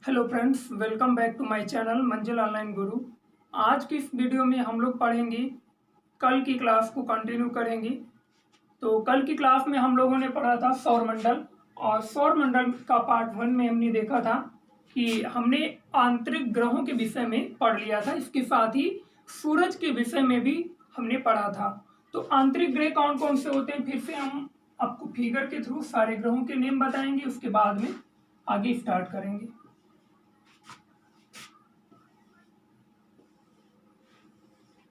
Hello friends, welcome back to my channel Manzil online Guru. आज की इस वीडियो में हम लोग पढ़ेंगे, कल की क्लास को कंटिन्यू करेंगे। तो कल की क्लास में हम लोगों ने पढ़ा था सौरमंडल, और सौरमंडल का पार्ट 1 में हमने देखा था कि हमने आंतरिक ग्रहों के विषय में पढ़ लिया था। इसके साथ ही सूरज के विषय में भी हमने पढ़ा था। तो आंतरिक ग्रह कौन कौन से होते हैं, फिर से हम आपको फिगर के थ्रू सारे ग्रहों के नेम बताएंगे, उसके बाद में आगे स्टार्ट करेंगे।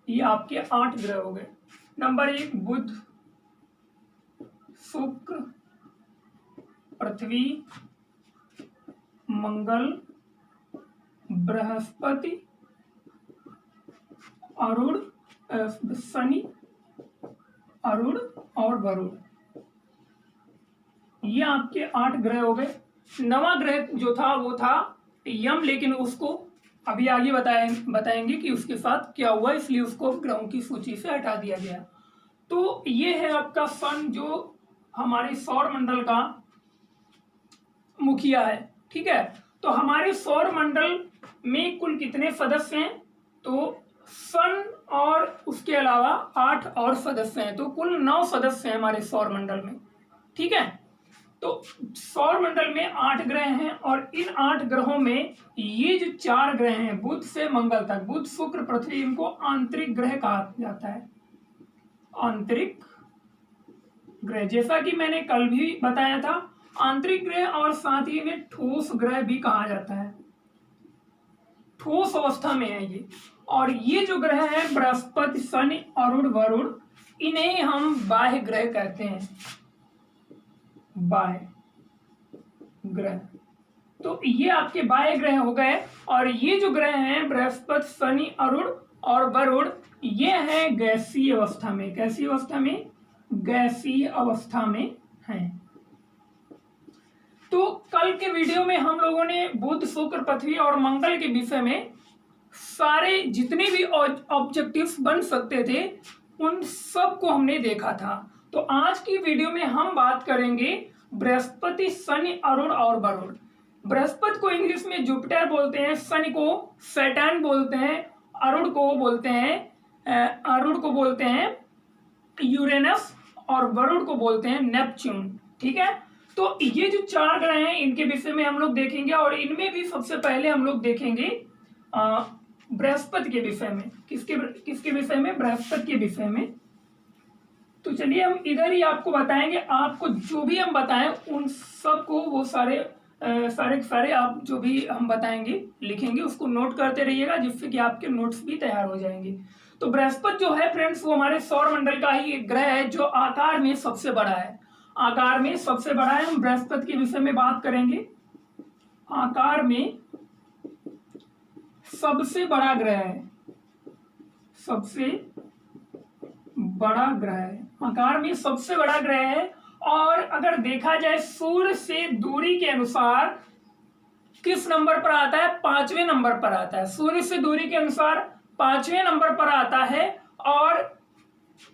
ये आपके 8 ग्रह हो गए। नंबर 1 बुध, शुक्र, पृथ्वी, मंगल, बृहस्पति, अरुण, शनि, अरुण और वरुण। ये आपके 8 ग्रह हो गए। 9वां ग्रह जो था वो था यम, लेकिन उसको अभी आगे बताएंगे कि उसके साथ क्या हुआ, इसलिए उसको ग्रहों की सूची से हटा दिया गया। तो ये है आपका सन, जो हमारे सौर मंडल का मुखिया है। ठीक है, तो हमारे सौर मंडल में कुल कितने सदस्य हैं? तो सन और उसके अलावा 8 और सदस्य हैं, तो कुल 9 सदस्य हैं हमारे सौर मंडल में। ठीक है, तो सौर मंडल में 8 ग्रह हैं, और इन 8 ग्रहों में ये जो 4 ग्रह हैं, बुध से मंगल तक, बुध शुक्र पृथ्वी, इनको आंतरिक ग्रह कहा जाता है। आंतरिक ग्रह, जैसा कि मैंने कल भी बताया था, आंतरिक ग्रह और साथ ही में ठोस ग्रह भी कहा जाता है। ठोस अवस्था में है ये। और ये जो ग्रह है बृहस्पति, शनि, अरुण, वरुण, इन्हें हम बाह्य ग्रह कहते हैं। बाह्य ग्रह, तो ये आपके बाह्य ग्रह हो गए। और ये जो ग्रह हैं बृहस्पति, शनि, अरुण और वरुण, ये हैं गैसीय अवस्था में। कैसी अवस्था में? गैसीय अवस्था में हैं। तो कल के वीडियो में हम लोगों ने बुध, शुक्र, पृथ्वी और मंगल के विषय में सारे जितने भी ऑब्जेक्टिव्स बन सकते थे उन सब को हमने देखा था। तो आज की वीडियो में हम बात करेंगे बृहस्पति, शनि, अरुण और वरुण। बृहस्पति को इंग्लिश में जुपिटर बोलते हैं, शनि को सैटर्न बोलते हैं, अरुण को बोलते हैं यूरेनस, और वरुण को बोलते हैं नेपच्यून। ठीक है, तो ये जो 4 ग्रह हैं इनके विषय में हम लोग देखेंगे, और इनमें भी सबसे पहले हम लोग देखेंगे बृहस्पति के विषय में। किसके विषय में? बृहस्पति के विषय में। तो चलिए हम इधर ही आपको बताएंगे। आपको जो भी हम बताएं उन सब को, वो सारे आप जो भी हम बताएंगे लिखेंगे, उसको नोट करते रहिएगा, जिससे कि आपके नोट्स भी तैयार हो जाएंगे। तो बृहस्पति जो है फ्रेंड्स, वो हमारे सौर मंडल का ही एक ग्रह है जो आकार में सबसे बड़ा है। आकार में सबसे बड़ा है। हम बृहस्पति के विषय में बात करेंगे। आकार में सबसे बड़ा ग्रह है, सबसे बड़ा ग्रह है, आकार में सबसे बड़ा ग्रह है। और अगर देखा जाए सूर्य से दूरी के अनुसार किस नंबर पर आता है? 5वें नंबर पर आता है। सूर्य से दूरी के अनुसार 5वें नंबर पर आता है। और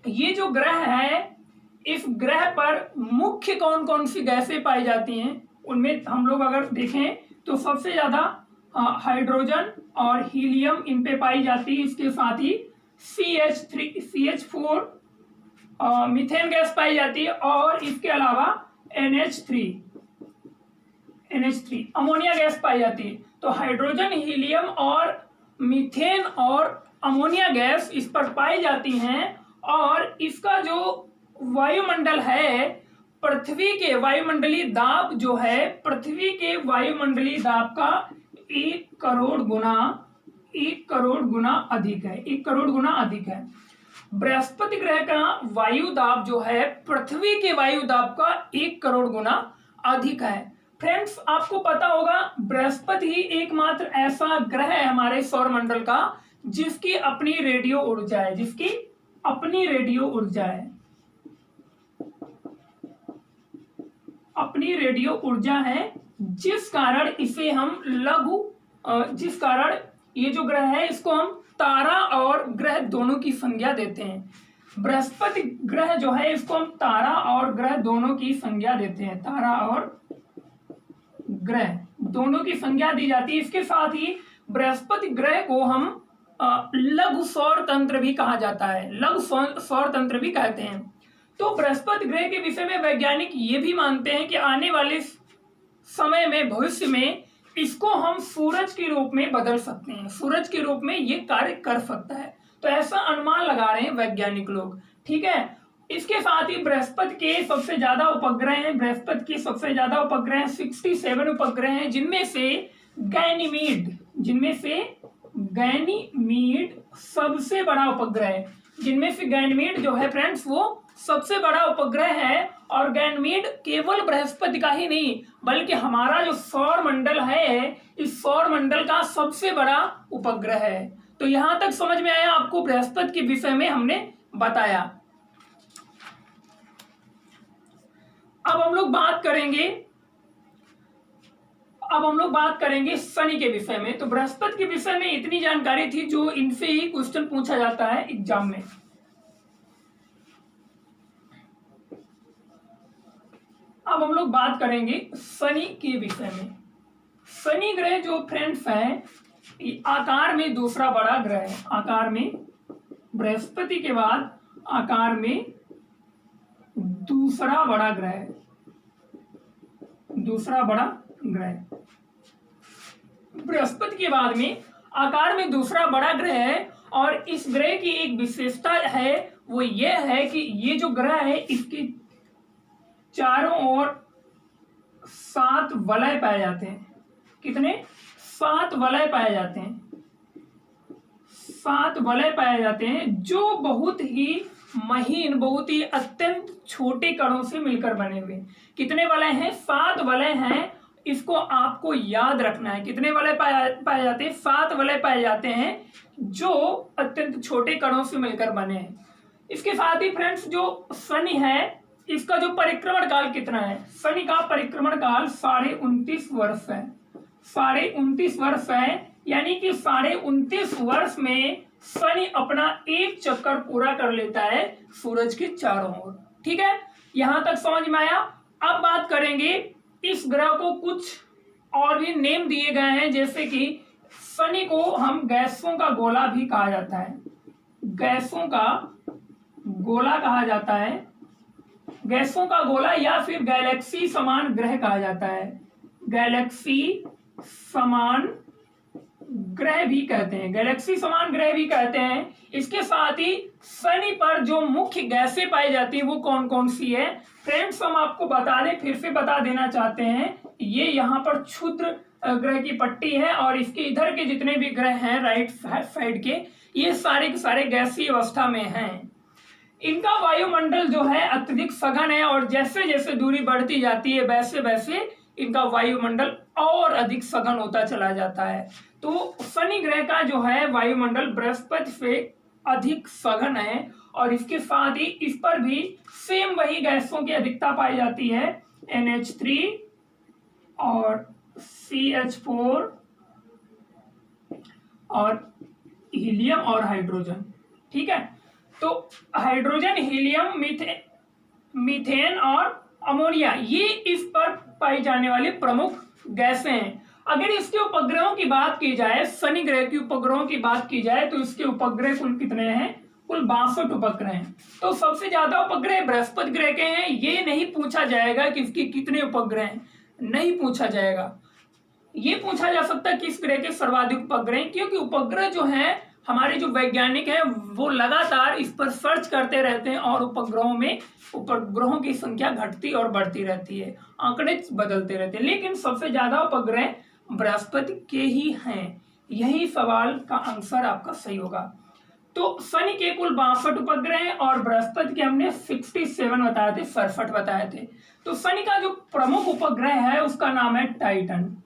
ये जो ग्रह है, इस ग्रह पर मुख्य कौन कौन सी गैसें पाई जाती हैं? उनमें हम लोग अगर देखें तो सबसे ज्यादा हाइड्रोजन और हीलियम इन पे पाई जाती है। इसके साथ ही CH4 मीथेन गैस पाई जाती है, और इसके अलावा NH3 अमोनिया गैस पाई जाती है। तो हाइड्रोजन, हीलियम और मीथेन और अमोनिया गैस इस पर पाई जाती हैं। और इसका जो वायुमंडल है, पृथ्वी के वायुमंडलीय दाब जो है, पृथ्वी के वायुमंडलीय दाब का 1 करोड़ गुना अधिक है। 1 करोड़ गुना अधिक है। बृहस्पति ग्रह का वायु दाब जो है पृथ्वी के वायु दाब का 1 करोड़ गुना अधिक है। फ्रेंड्स, आपको पता होगा बृहस्पति ही एकमात्र ऐसा ग्रह है हमारे सौर मंडल का जिसकी अपनी रेडियो ऊर्जा है, अपनी रेडियो ऊर्जा है, जिस कारण इसे हम जिस कारण ये जो ग्रह है इसको हम तारा और ग्रह दोनों की संज्ञा देते हैं। बृहस्पति ग्रह जो है इसको हम तारा और ग्रह दोनों की संज्ञा देते हैं। तारा और ग्रह दोनों की संख्या दी जाती है। इसके साथ ही बृहस्पति ग्रह को हम लघु सौर तंत्र भी कहा जाता है, लघु सौर तंत्र भी कहते हैं। तो बृहस्पति ग्रह के विषय में वैज्ञानिक ये भी मानते हैं कि आने वाले समय में, भविष्य में इसको हम सूरज के रूप में बदल सकते हैं, सूरज के रूप में ये कार्य कर सकता है। तो ऐसा अनुमान लगा रहे हैं वैज्ञानिक लोग, ठीक है। इसके साथ ही बृहस्पति के सबसे ज्यादा उपग्रह हैं, बृहस्पति के सबसे ज्यादा उपग्रह 67 उपग्रह हैं, जिनमें से गैनीमीड सबसे बड़ा उपग्रह है, जिनमें से गैनीमीड जो है फ्रेंड्स वो सबसे बड़ा उपग्रह है। और गैनीमीड केवल बृहस्पति का ही नहीं बल्कि हमारा जो सौर मंडल है, इस सौर मंडल का सबसे बड़ा उपग्रह है। तो यहां तक समझ में आया आपको, बृहस्पति के विषय में हमने बताया। अब हम लोग बात करेंगे शनि के विषय में। तो बृहस्पति के विषय में इतनी जानकारी थी जो इनसे ही क्वेश्चन पूछा जाता है एग्जाम में। अब हम लोग बात करेंगे शनि के विषय में। शनि ग्रह जो फ्रेंड्स है, आकार में दूसरा बड़ा ग्रह है, आकार में बृहस्पति के बाद आकार में दूसरा बड़ा ग्रह है, दूसरा बड़ा ग्रह बृहस्पति के बाद में आकार में दूसरा बड़ा ग्रह है। और इस ग्रह की एक विशेषता है, वो ये है कि ये जो ग्रह है इसके चारों ओर 7 वलय पाए जाते हैं। कितने? 7 वलय पाए जाते हैं, 7 वलय पाए जाते हैं, जो बहुत ही महीन, बहुत ही अत्यंत छोटे कणों से मिलकर बने हुए। कितने वलय हैं? 7 वलय हैं। इसको आपको याद रखना है। कितने वलय पाए जाते हैं? 7 वलय पाए जाते हैं, जो अत्यंत छोटे कणों से मिलकर बने हैं। इसके साथ ही फ्रेंड्स जो शनि है, इसका जो परिक्रमण काल कितना है? शनि का परिक्रमण काल 29.5 वर्ष है, 29.5 वर्ष है। यानी कि 29.5 वर्ष में शनि अपना एक चक्कर पूरा कर लेता है सूरज के चारों ओर। ठीक है, यहां तक समझ में आया। अब बात करेंगे, इस ग्रह को कुछ और भी नेम दिए गए हैं, जैसे कि शनि को हम गैसों का गोला भी कहा जाता है, गैसों का गोला कहा जाता है, गैसों का गोला या फिर गैलेक्सी समान ग्रह कहा जाता है, गैलेक्सी समान ग्रह भी कहते हैं, गैलेक्सी समान ग्रह भी कहते हैं। इसके साथ ही शनि पर जो मुख्य गैसें पाई जाती हैं वो कौन कौन सी है फ्रेंड्स, हम आपको बता दें, फिर से बता देना चाहते हैं। ये यहाँ पर क्षुद्र ग्रह की पट्टी है और इसके इधर के जितने भी ग्रह हैं राइट साइड के, ये सारे के सारे गैसीय अवस्था में हैं। इनका वायुमंडल जो है अत्यधिक सघन है और जैसे जैसे दूरी बढ़ती जाती है वैसे वैसे इनका वायुमंडल और अधिक सघन होता चला जाता है। तो शनि ग्रह का जो है वायुमंडल बृहस्पति से अधिक सघन है और इसके साथ ही इस पर भी सेम वही गैसों की अधिकता पाई जाती है, NH3 और CH4 और हीलियम और हाइड्रोजन। ठीक है, तो हाइड्रोजन, हीलियम, मीथेन और अमोनिया, ये इस पर पाई जाने वाली प्रमुख गैसें हैं। अगर इसके उपग्रहों की बात की जाए, शनि ग्रह के उपग्रहों की बात की जाए, तो इसके उपग्रह कुल कितने हैं? कुल 62 उपग्रह हैं। तो सबसे ज्यादा उपग्रह बृहस्पति ग्रह के हैं। ये नहीं पूछा जाएगा कि इसके कितने उपग्रह हैं, नहीं पूछा जाएगा। ये पूछा जा सकता है कि इस ग्रह के सर्वाधिक उपग्रह, क्योंकि उपग्रह जो है हमारे जो वैज्ञानिक हैं वो लगातार इस पर सर्च करते रहते हैं और उपग्रहों की संख्या घटती और बढ़ती रहती है, आंकड़े बदलते रहते हैं। लेकिन सबसे ज्यादा उपग्रह बृहस्पति के ही हैं। यही सवाल का आंसर आपका सही होगा। तो शनि के कुल 62 उपग्रह हैं और बृहस्पति के हमने 67 बताए थे, 67 बताए थे। तो शनि का जो प्रमुख उपग्रह है उसका नाम है टाइटन।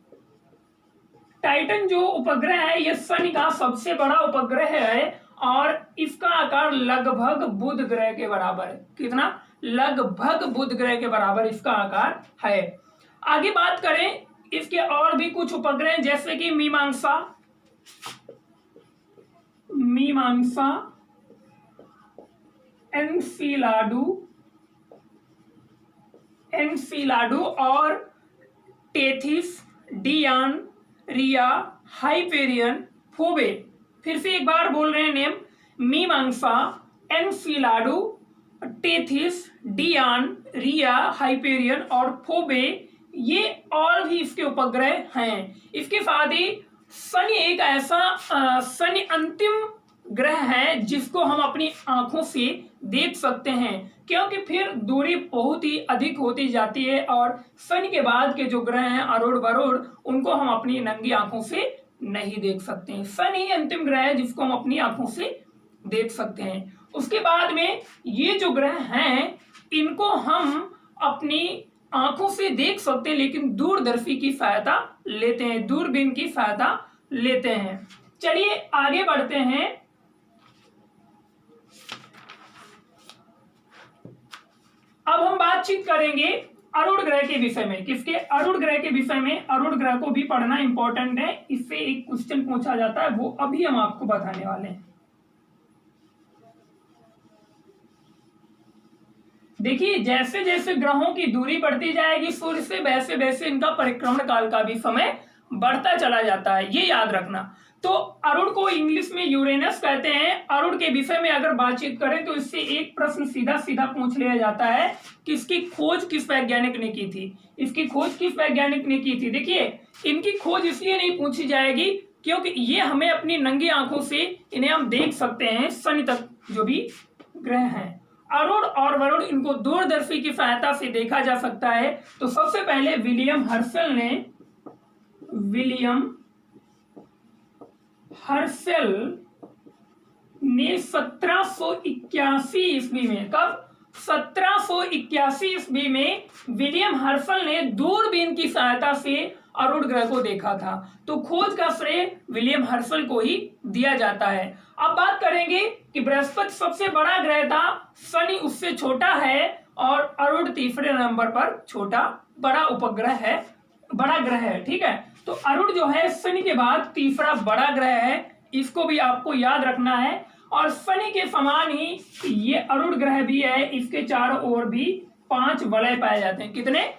टाइटन जो उपग्रह है ये शनि का सबसे बड़ा उपग्रह है और इसका आकार लगभग बुध ग्रह के बराबर है। कितना? लगभग बुध ग्रह के बराबर इसका आकार है। आगे बात करें, इसके और भी कुछ उपग्रह जैसे कि मीमांसा, एनसीलाडू और टेथिस, डियान, रिया, हाइपेरियन, फोबे। फिर से एक बार बोल रहे हैं नेम, मीमांसा, एनफिलाडो, टेथिस, डियान, रिया, हाइपेरियन और फोबे, ये और भी इसके उपग्रह हैं। इसके साथ ही शनि एक ऐसा शनि अंतिम ग्रह है जिसको हम अपनी आंखों से देख सकते हैं, क्योंकि फिर दूरी बहुत ही अधिक होती जाती है और शनि के बाद के जो ग्रह हैं अरुण वरुण, उनको हम अपनी नंगी आंखों से नहीं देख सकते हैं। शनि अंतिम ग्रह है जिसको हम अपनी आंखों से देख सकते हैं। उसके बाद में ये जो ग्रह हैं इनको हम अपनी आंखों से देख सकते हैं, लेकिन दूरदर्शी की सहायता लेते हैं, दूरबीन की सहायता लेते हैं। चलिए आगे बढ़ते हैं। अब हम बातचीत करेंगे अरुण ग्रह के विषय में। किसके? अरुण ग्रह के विषय में। अरुण ग्रह को भी पढ़ना इंपॉर्टेंट है, इससे एक क्वेश्चन पूछा जाता है, वो अभी हम आपको बताने वाले हैं। देखिए, जैसे जैसे ग्रहों की दूरी बढ़ती जाएगी सूर्य से, वैसे वैसे इनका परिक्रमण काल का भी समय बढ़ता चला जाता है, ये याद रखना। तो अरुण को इंग्लिश में यूरेनस कहते हैं। अरुण के विषय में अगर बातचीत करें तो इससे एक प्रश्न सीधा सीधा पूछ लिया जाता है कि इसकी खोज किस वैज्ञानिक ने की थी। इसकी खोज किस वैज्ञानिक ने की थी? देखिए, इनकी खोज इसलिए नहीं पूछी जाएगी क्योंकि ये हमें अपनी नंगी आंखों से इन्हें हम देख सकते हैं, शनि तक जो भी ग्रह हैं। अरुण और वरुण, इनको दूरदर्शी की सहायता से देखा जा सकता है। तो सबसे पहले विलियम हर्शल ने 1781 ईस्वी में, कब? 1781 ईस्वी में विलियम हर्शल ने दूरबीन की सहायता से अरुण ग्रह को देखा था। तो खोज का श्रेय विलियम हर्शल को ही दिया जाता है। अब बात करेंगे कि बृहस्पति सबसे बड़ा ग्रह था, शनि उससे छोटा है और अरुण तीसरे नंबर पर छोटा बड़ा उपग्रह है, बड़ा ग्रह है। ठीक है, तो अरुण जो है शनि के बाद तीसरा बड़ा ग्रह है, इसको भी आपको याद रखना है। और शनि के समान ही ये अरुण ग्रह भी है, इसके चारों ओर भी 5 वलय पाए जाते हैं। कितने?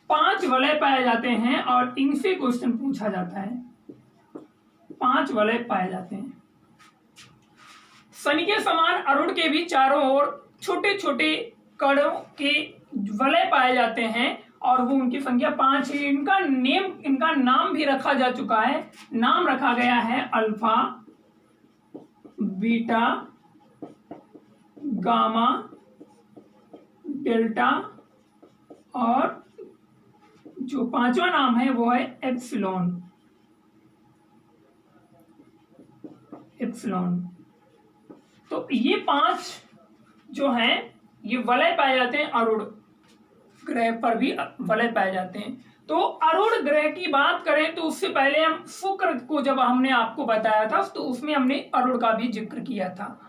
5 वलय पाए जाते हैं और इनसे क्वेश्चन पूछा जाता है। 5 वलय पाए जाते हैं। शनि के समान अरुण के भी चारों ओर छोटे छोटे कणों के वलय पाए जाते हैं और वो उनकी संख्या 5 है। इनका नाम भी रखा जा चुका है। नाम रखा गया है अल्फा, बीटा, गामा, डेल्टा और जो 5वां नाम है वो है एप्सिलॉन। तो ये 5 जो हैं ये वलय पाए जाते हैं। अरुण ग्रह पर भी वलय पाए जाते हैं। तो अरुण ग्रह की बात करें तो उससे पहले हम शुक्र को जब हमने आपको बताया था तो उसमें हमने अरुण का भी जिक्र किया था।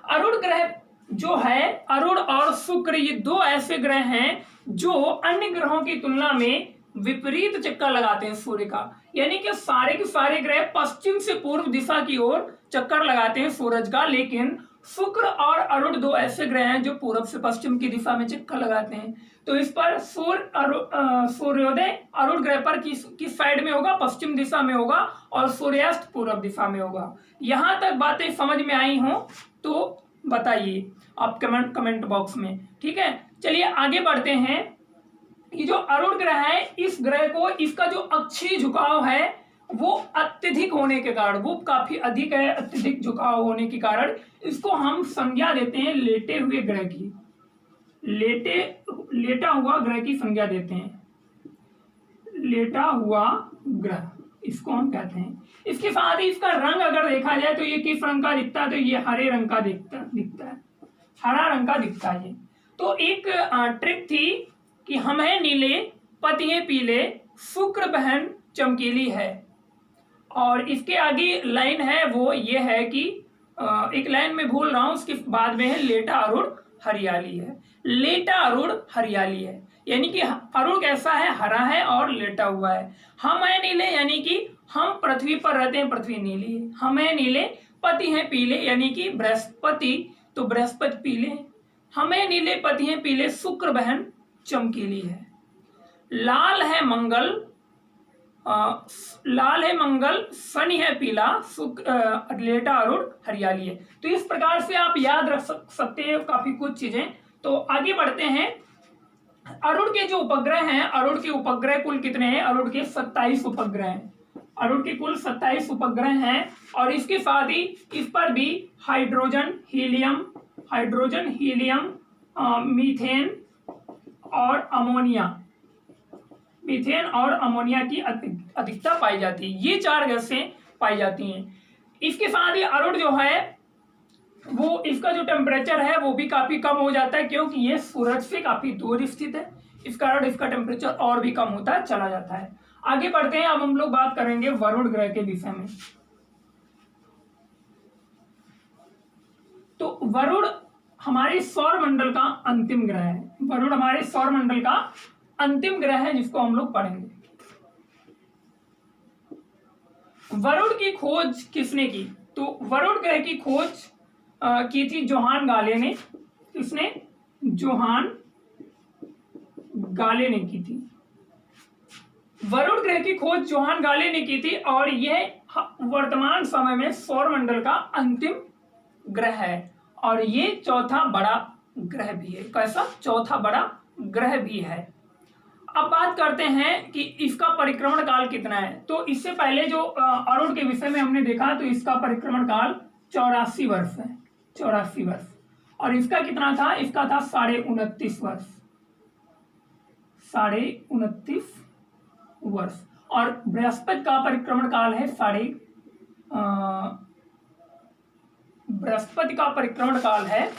अरुण ग्रह जो है, अरुण और शुक्र, ये 2 ऐसे ग्रह हैं जो अन्य ग्रहों की तुलना में विपरीत चक्कर लगाते हैं सूर्य का। यानी कि सारे के सारे ग्रह पश्चिम से पूर्व दिशा की ओर चक्कर लगाते हैं सूरज का, लेकिन शुक्र और अरुण 2 ऐसे ग्रह हैं जो पूर्व से पश्चिम की दिशा में चक्कर लगाते हैं। तो इस पर सूर्योदय अरुण ग्रह पर किस साइड में होगा? पश्चिम दिशा में होगा और सूर्यास्त पूर्व दिशा में होगा। यहां तक बातें समझ में आई हो तो बताइए आप कमेंट बॉक्स में। ठीक है, चलिए आगे बढ़ते हैं। ये जो अरुण ग्रह है, इस ग्रह को, इसका जो अक्षीय झुकाव है वो अत्यधिक होने के कारण, वो काफी अधिक है, अत्यधिक झुकाव होने के कारण इसको हम संज्ञा देते हैं लेटे हुए ग्रह की। लेटा हुआ ग्रह की संज्ञा देते हैं। लेटा हुआ ग्रह इसको हम कहते हैं। इसके साथ ही इसका रंग अगर देखा जाए तो ये किस रंग का दिखता है? तो ये हरे रंग का दिखता है, हरा रंग का दिखता है ये। तो एक ट्रिक थी कि हम है नीले, पति है पीले, शुक्र बहन चमकीली है। और इसके आगे लाइन है वो ये है कि एक लाइन में भूल रहा हूं, उसके बाद में है लेटा अरुण हरियाली है। लेटा अरुण हरियाली है यानी कि अरुण कैसा है? हरा है और लेटा हुआ है। हम है नीले यानी कि हम पृथ्वी पर रहते हैं, पृथ्वी नीली है। हम है नीले, पति है पीले यानी कि बृहस्पति, तो बृहस्पति पीले। हम है नीले, पति है पीले, शुक्र बहन चमकीली है। लाल है मंगल, लाल है मंगल, शनि है पीला, शुक्र लेटा अरुण हरियाली है। तो इस प्रकार से आप याद रख सकते हैं काफी कुछ चीजें। तो आगे बढ़ते हैं। अरुण के जो उपग्रह हैं, अरुण के उपग्रह कुल कितने हैं? अरुण के 27 उपग्रह हैं। अरुण के कुल 27 उपग्रह हैं और इसके साथ ही इस पर भी हाइड्रोजन, हीलियम, मीथेन और अमोनिया की अधिकता पाई जाती है। ये 4 गैसें पाई जाती हैं। इसके साथ ही अरुण जो है वो, इसका जो टेम्परेचर है वो भी काफी कम हो जाता है, क्योंकि ये सूरज से काफी दूर स्थित है। इस कारण इसका टेम्परेचर और भी कम होता चला जाता है। आगे बढ़ते हैं। अब हम लोग बात करेंगे वरुण ग्रह के विषय में। तो वरुण हमारे सौर मंडल का अंतिम ग्रह है। वरुण हमारे सौर मंडल का अंतिम ग्रह है, जिसको हम लोग पढ़ेंगे। वरुण की खोज किसने की? तो वरुण ग्रह की खोज की थी जोहान गाले ने। किसने? जोहान गाले ने की थी। वरुण ग्रह की खोज जोहान गाले ने की थी और यह वर्तमान समय में सौर मंडल का अंतिम ग्रह है और ये चौथा बड़ा ग्रह भी है। कैसा? चौथा बड़ा ग्रह भी है। अब बात करते हैं कि इसका परिक्रमण काल कितना है। तो इससे पहले जो अरुण के विषय में हमने देखा, तो इसका परिक्रमण काल 84 वर्ष है। 84 वर्ष। और इसका कितना था? इसका था 29.5 वर्ष। 29.5 वर्ष। और बृहस्पति का परिक्रमण काल है बृहस्पति का परिक्रमण काल है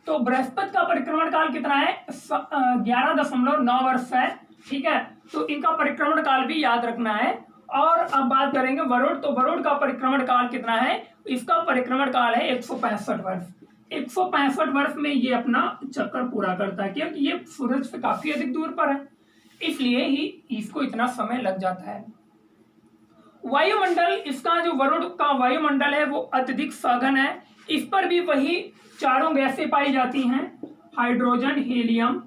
11.9 वर्ष है। ठीक है, तो इनका परिक्रमण काल भी याद रखना है। और अब बात करेंगे वरुण। तो वरुण का परिक्रमण काल कितना है? इसका परिक्रमण काल है 165 वर्ष। 165 वर्ष में ये अपना चक्कर पूरा करता है, क्योंकि ये सूरज से काफी अधिक दूर पर है, इसलिए ही इसको इतना समय लग जाता है। वायुमंडल, इसका जो वरुण का वायुमंडल है वो अत्यधिक सघन है। इस पर भी वही 4 गैसें पाई जाती हैं, हाइड्रोजन, हीलियम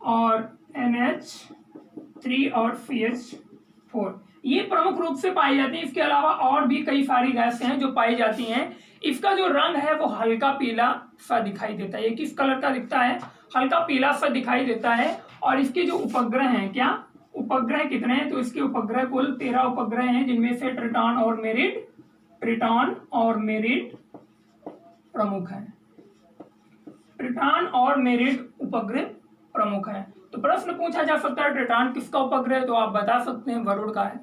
और NH3 और CH4। ये प्रमुख रूप से पाई जाती हैं। इसके अलावा और भी कई सारी गैसें हैं जो पाई जाती हैं। इसका जो रंग है वो हल्का पीला सा दिखाई देता है। ये किस कलर का दिखता है? हल्का पीला सा दिखाई देता है। और इसके जो उपग्रह हैं, क्या उपग्रह कितने हैं? तो इसके उपग्रह कुल 13 उपग्रह हैं, जिनमें से ट्रिटॉन और मेरिट प्रमुख हैं। ट्रिटॉन और मेरिट उपग्रह प्रमुख हैं। तो प्रश्न पूछा जा सकता है ट्रिटॉन किसका उपग्रह है? तो आप बता सकते हैं वरुण का है।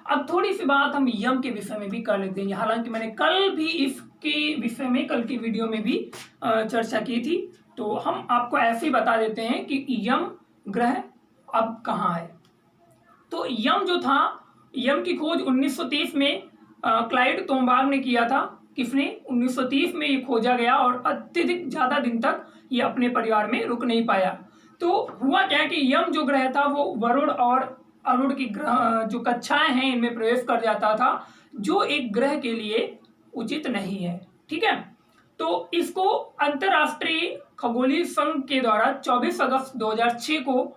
अब थोड़ी सी बात हम यम के विषय में भी कर लेते हैं। हालांकि मैंने कल भी इसके विषय में, कल की वीडियो में भी चर्चा की थी, तो हम आपको ऐसे ही बता देते हैं कि यम ग्रह अब कहाँ है। तो यम जो था, यम की खोज 1930 में क्लाइड तोम्बाग ने किया था। किसने? 1930 में ये खोजा गया और अत्यधिक ज्यादा दिन तक ये अपने परिवार में रुक नहीं पाया। तो हुआ क्या कि यम जो ग्रह था वो वरुण और अरुण की ग्रह जो कक्षाएं हैं इनमें प्रवेश कर जाता था, जो एक ग्रह के लिए उचित नहीं है। ठीक है, तो इसको अंतरराष्ट्रीय खगोलीय संघ के द्वारा 24 अगस्त 2006 को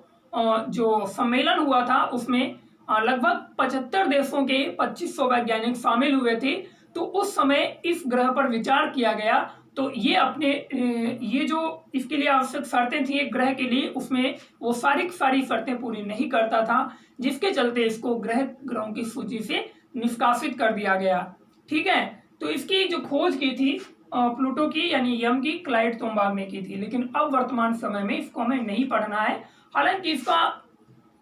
जो सम्मेलन हुआ था, उसमें लगभग 75 देशों के 2500 वैज्ञानिक शामिल हुए थे। तो उस समय इस ग्रह पर विचार किया गया। तो ये जो इसके लिए आवश्यक शर्तें थी एक ग्रह के लिए, उसमें वो सारी शर्तें पूरी नहीं करता था, जिसके चलते इसको ग्रहों की सूची से निष्कासित कर दिया गया। ठीक है, तो इसकी जो खोज की थी प्लूटो की, यानी यम की, क्लाइड तोम्बाग ने की थी। लेकिन अब वर्तमान समय में इसको हमें नहीं पढ़ना है। हालांकि इसका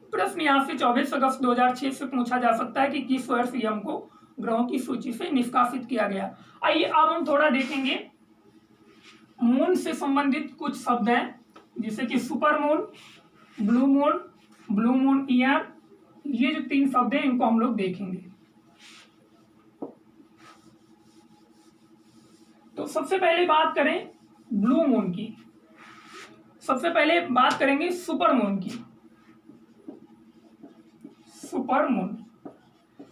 प्रश्न यहाँ से 24 अगस्त 2006 से पूछा जा सकता है कि किस वर्ष यम को ग्रहों की सूची से निष्कासित किया गया। आइए अब हम थोड़ा देखेंगे मून से संबंधित कुछ शब्द हैं, जैसे कि super moon, blue moon year. ये जो 3 शब्द हैं इनको हम लोग देखेंगे। तो सबसे पहले बात करें ब्लू मून की, सबसे पहले बात करेंगे सुपर मून की। सुपर मून,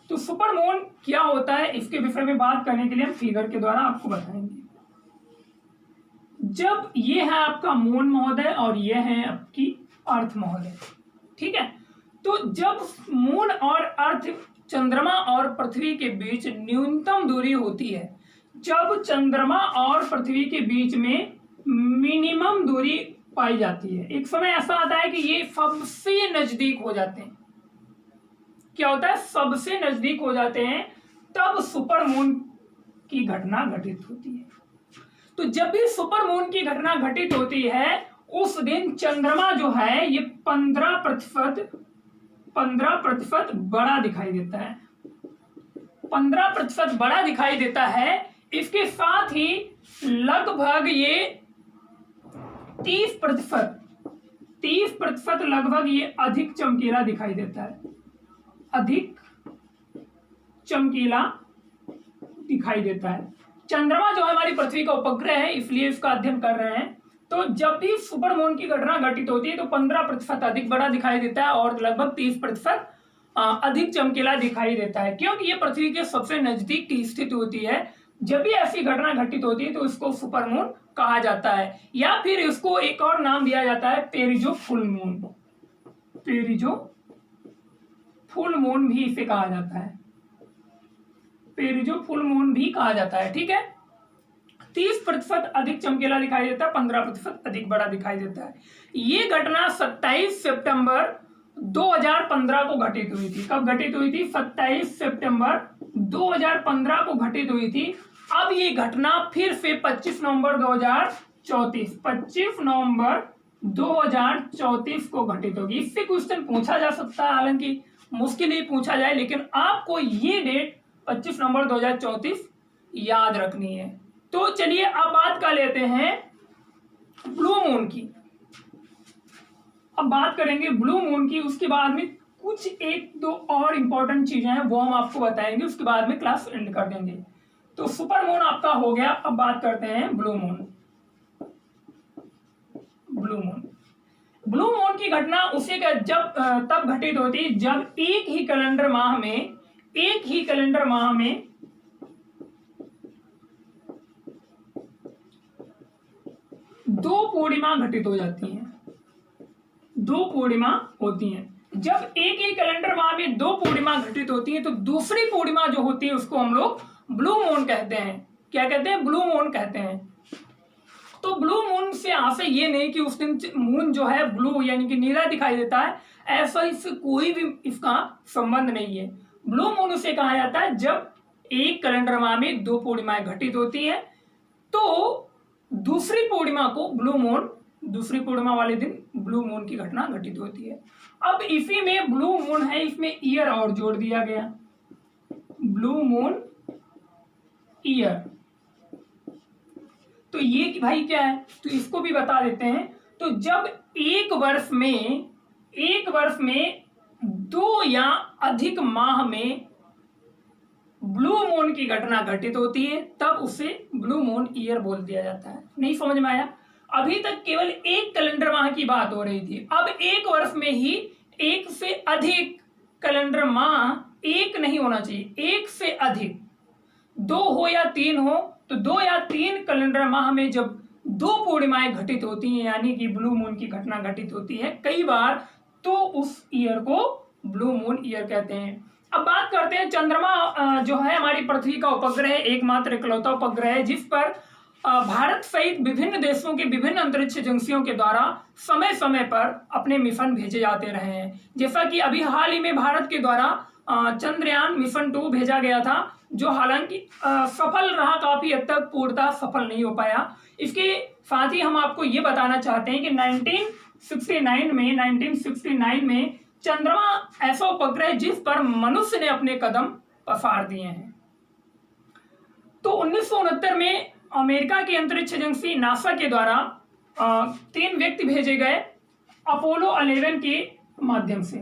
तो सुपर मून क्या होता है इसके विषय में बात करने के लिए हम फिगर के द्वारा आपको बताएंगे। जब ये है आपका मून महोदय और ये है आपकी अर्थ महोदय। ठीक है, तो जब मून और अर्थ, चंद्रमा और पृथ्वी के बीच न्यूनतम दूरी होती है, जब चंद्रमा और पृथ्वी के बीच में मिनिमम दूरी पाई जाती है, एक समय ऐसा आता है कि ये सबसे नजदीक हो जाते हैं। क्या होता है? सबसे नजदीक हो जाते हैं, तब सुपर मून की घटना घटित होती है। तो जब भी सुपर मून की घटना घटित होती है, उस दिन चंद्रमा जो है ये 15% बड़ा दिखाई देता है। 15% बड़ा दिखाई देता है। इसके साथ ही लगभग ये 30% लगभग ये अधिक चमकीला दिखाई देता है, अधिक चमकीला दिखाई देता है। चंद्रमा जो है हमारी पृथ्वी का उपग्रह है, इसलिए इसका अध्ययन कर रहे हैं। तो जब भी सुपर मून की घटना घटित होती है तो 15% अधिक बड़ा दिखाई देता है और लगभग 30% अधिक चमकीला दिखाई देता है, क्योंकि ये पृथ्वी के सबसे नजदीक की स्थिति होती है। जब भी ऐसी घटना घटित होती है तो इसको सुपर मून कहा जाता है, या फिर इसको एक और नाम दिया जाता है पेरिजो फुल मून। पेरिजो फुल मून भी इसे कहा जाता है, पेरिजो फुल मून भी कहा जाता है। ठीक है, 30% अधिक चमकीला दिखाई देता है, 15% अधिक बड़ा दिखाई देता है। ये घटना 27 सितंबर 2015 को घटित हुई थी। कब घटित हुई थी? 27 सितंबर 2015 को घटित हुई थी। अब ये घटना फिर से 25 नवंबर 2034 को घटित होगी। इससे क्वेश्चन पूछा जा सकता है, हालांकि मुश्किल ही पूछा जाए, लेकिन आपको ये डेट 25 नवंबर 2034 याद रखनी है। तो चलिए अब बात कर लेते हैं ब्लू मून की। अब बात करेंगे ब्लू मून की, उसके बाद में कुछ एक दो और इंपॉर्टेंट चीजें हैं वो हम आपको बताएंगे, उसके बाद में क्लास एंड कर देंगे। तो सुपर मून आपका हो गया। अब बात करते हैं blue moon. Blue moon, blue moon की घटना उसे जब तब घटित होती जब एक ही कैलेंडर माह में दो पूर्णिमा घटित हो जाती हैं। दो पूर्णिमा होती हैं। जब एक ही कैलेंडर माह में दो पूर्णिमा घटित होती है तो दूसरी पूर्णिमा जो होती है उसको हम लोग ब्लू मून कहते हैं। क्या कहते हैं? ब्लू मून कहते हैं। तो ब्लू मून से आशय ये नहीं कि उस दिन मून जो है ब्लू यानी कि नीला दिखाई देता है, ऐसा इससे कोई भी इसका संबंध नहीं है। ब्लू मून उसे कहा जाता है जब एक कैलेंडर माह में दो पूर्णिमाएं घटित होती हैं, तो दूसरी पूर्णिमा को ब्लू मून, दूसरी पूर्णिमा वाले दिन ब्लू मून की घटना घटित होती है। अब इसी में ब्लू मून है, इसमें ईयर और जोड़ दिया गया, ब्लू मून ईयर। तो ये भाई क्या है, तो इसको भी बता देते हैं। तो जब एक वर्ष में दो या अधिक माह में ब्लू मून की घटना घटित होती है तब उसे ब्लू मून ईयर बोल दिया जाता है। नहीं समझ में आया? अभी तक केवल एक कैलेंडर माह की बात हो रही थी, अब एक वर्ष में ही एक से अधिक कैलेंडर माह, एक नहीं होना चाहिए, एक से अधिक, दो हो या तीन हो, तो दो या तीन कैलेंडर माह में जब दो पूर्णिमाएं घटित होती हैं यानी कि ब्लू मून की घटना घटित होती है कई बार, तो उस ईयर को ब्लू मून ईयर कहते हैं। अब बात करते हैं चंद्रमा जो है हमारी पृथ्वी का उपग्रह, एकमात्र इकलौता उपग्रह है जिस पर भारत सहित विभिन्न देशों के विभिन्न अंतरिक्ष एजेंसियों के द्वारा समय समय पर अपने मिशन भेजे जाते रहे हैं। जैसा कि अभी हाल ही में भारत के द्वारा चंद्रयान मिशन 2 भेजा गया था, जो हालांकि सफल रहा, काफी हद तक पूर्णतः सफल नहीं हो पाया। इसके साथ ही हम आपको ये बताना चाहते हैं कि 1969 में चंद्रमा ऐसा उपग्रह जिस पर मनुष्य ने अपने कदम पसार दिए हैं। तो 1969 में अमेरिका की अंतरिक्ष एजेंसी नासा के द्वारा 3 व्यक्ति भेजे गए अपोलो 11 के माध्यम से।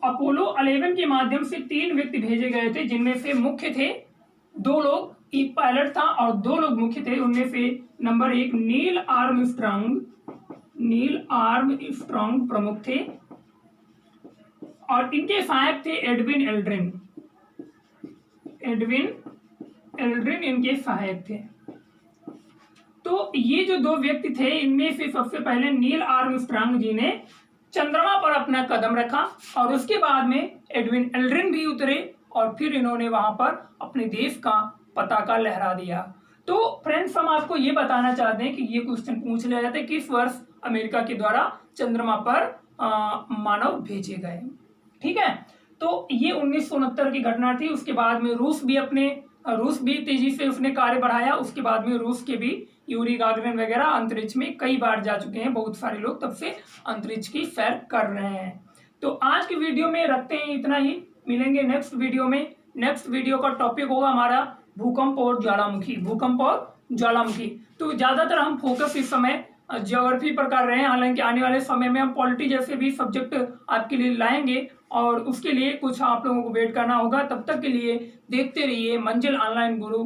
अपोलो 11 के माध्यम से 3 व्यक्ति भेजे गए थे, जिनमें से मुख्य थे 2 लोग, एक पायलट था और 2 लोग मुख्य थे। उनमें से नंबर 1 नील आर्मस्ट्रांग प्रमुख थे और इनके सहायक थे एडविन एल्ड्रिन इनके सहायक थे। तो ये जो दो व्यक्ति थे, इनमें से सबसे पहले नील आर्मस्ट्रांग जी ने चंद्रमा पर अपना कदम रखा और उसके बाद में एडविन एल्ड्रिन भी उतरे और फिर इन्होंने वहां पर अपने देश का पताका लहरा दिया। तो फ्रेंड्स, हम आपको ये बताना चाहते हैं कि ये क्वेश्चन पूछ लिया जाता है, किस वर्ष अमेरिका के द्वारा चंद्रमा पर मानव भेजे गए। ठीक है, तो ये 1969 की घटना थी। उसके बाद में रूस भी तेजी से उसने कार्य बढ़ाया। उसके बाद में रूस के भी यूरी गागरिन वगैरह अंतरिक्ष में कई बार जा चुके हैं। बहुत सारे लोग तब से अंतरिक्ष की सैर कर रहे हैं। तो आज की वीडियो में रखते हैं इतना ही, मिलेंगे नेक्स्ट वीडियो में। नेक्स्ट वीडियो का टॉपिक होगा हमारा भूकंप और ज्वालामुखी। भूकंप और ज्वालामुखी। तो ज्यादातर हम फोकस इस समय ज्योग्राफी पर कर रहे हैं, हालांकि आने वाले समय में हम पॉलिटी जैसे भी सब्जेक्ट आपके लिए लाएंगे और उसके लिए कुछ आप लोगों को वेट करना होगा। तब तक के लिए देखते रहिए मंजिल ऑनलाइन गुरु।